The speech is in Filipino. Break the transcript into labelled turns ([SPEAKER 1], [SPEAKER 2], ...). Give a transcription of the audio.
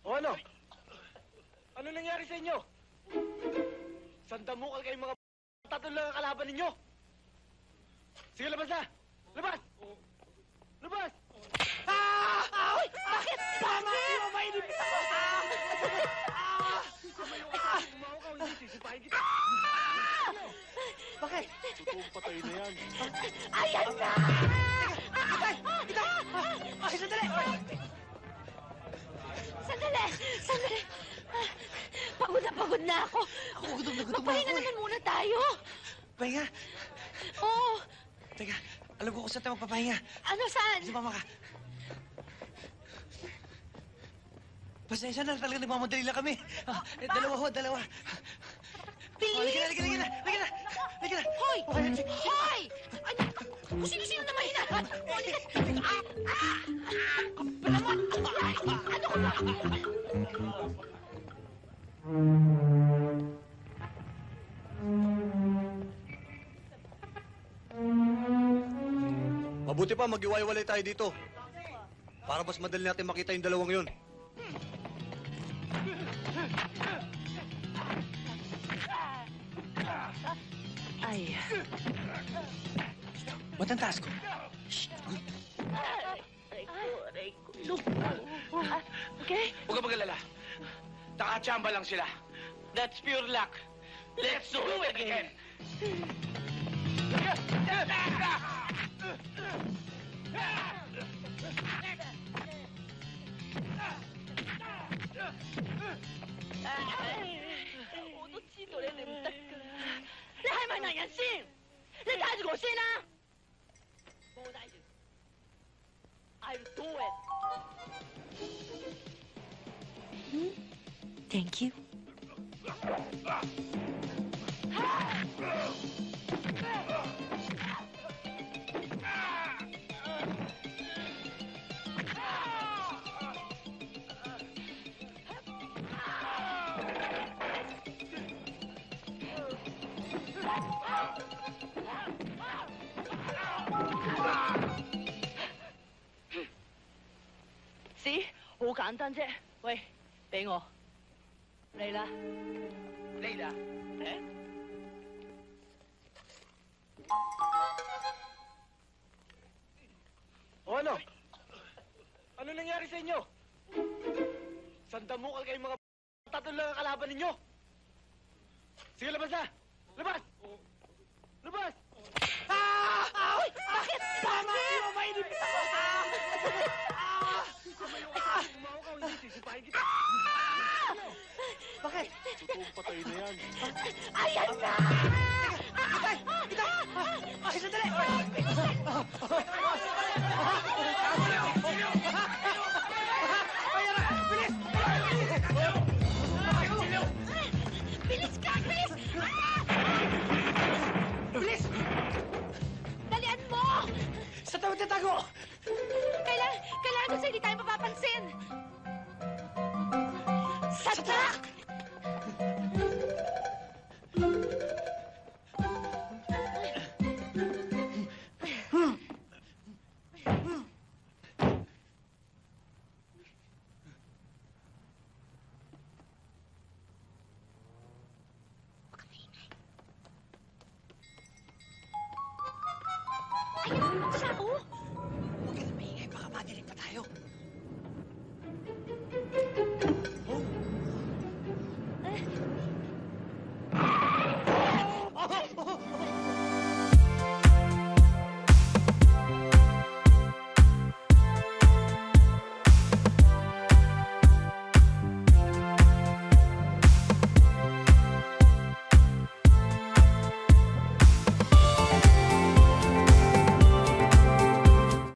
[SPEAKER 1] O ano? Ano nangyari sa inyo? Sandamukal kayong mga tatlo lang ang kalaban ninyo. Sige, labas na! Labas! Labas!
[SPEAKER 2] Uy! Bakit? Bakit?
[SPEAKER 1] Mainipit ako! Sumayo ka! Sumayo ka! Hindi sisipahin kita!
[SPEAKER 2] Bakit?
[SPEAKER 1] Totoong patay na yan.
[SPEAKER 2] Ayan na!
[SPEAKER 3] Itay! Itay! Ay, sandali!
[SPEAKER 2] Sandali! Sandali! Pagod na ako.
[SPEAKER 3] Ako, gutom na gutom na
[SPEAKER 2] Magpahinga
[SPEAKER 3] ako
[SPEAKER 2] naman muna tayo.
[SPEAKER 3] Pahinga?
[SPEAKER 2] Oo.
[SPEAKER 3] Teka, alam ko kung saan tayo magpapahinga.
[SPEAKER 2] Ano, saan?
[SPEAKER 3] Sumama ka. Pasensya na, talaga nagmamadali lang kami. Dalawa ho, dalawa.
[SPEAKER 2] Bilis!
[SPEAKER 3] Halika na!
[SPEAKER 2] Hoy! Hoy! Ano? Kung sino-sino naman hinahan? Halika! Kapalaman! Ano ko ba?
[SPEAKER 1] Mabuti pa, mag-iwalay tayo dito. Para mas madali natin makita yung dalawang yun.
[SPEAKER 2] Ay.
[SPEAKER 3] Ba't ang taas ko?
[SPEAKER 2] Aray ko. Okay?
[SPEAKER 4] Huwag ka mag-alala. Nakachamba lang sila. That's pure luck. Let's do it again!
[SPEAKER 2] I'll do it. Thank you.
[SPEAKER 5] See? 好簡單啫。喂，俾我。嚟啦。嚟啦。誒？
[SPEAKER 1] O ano? Ano nangyari sa inyo? Sandamukal kayong mga tatlo lang ang kalaban ninyo. Sige, labas na! Labas! Labas!
[SPEAKER 2] Uy! Bakit? Bakit?
[SPEAKER 1] Mainipit ako! Sumayo ka! Sumayo ka! Hindi sisipahin kita!
[SPEAKER 3] Bakit?
[SPEAKER 1] Totoong patay na yan.
[SPEAKER 2] Ayan na!
[SPEAKER 3] Itay! Itay! Ay, sandali!
[SPEAKER 2] Bilis ka! Bilis!
[SPEAKER 3] Bilis!
[SPEAKER 2] Dalian mo!
[SPEAKER 3] Sa tayo tatago!
[SPEAKER 2] Kailangan ko sa hindi tayo mapapansin. Sa truck!
[SPEAKER 3] Huwag ka na maingay, baka madilim pa tayo.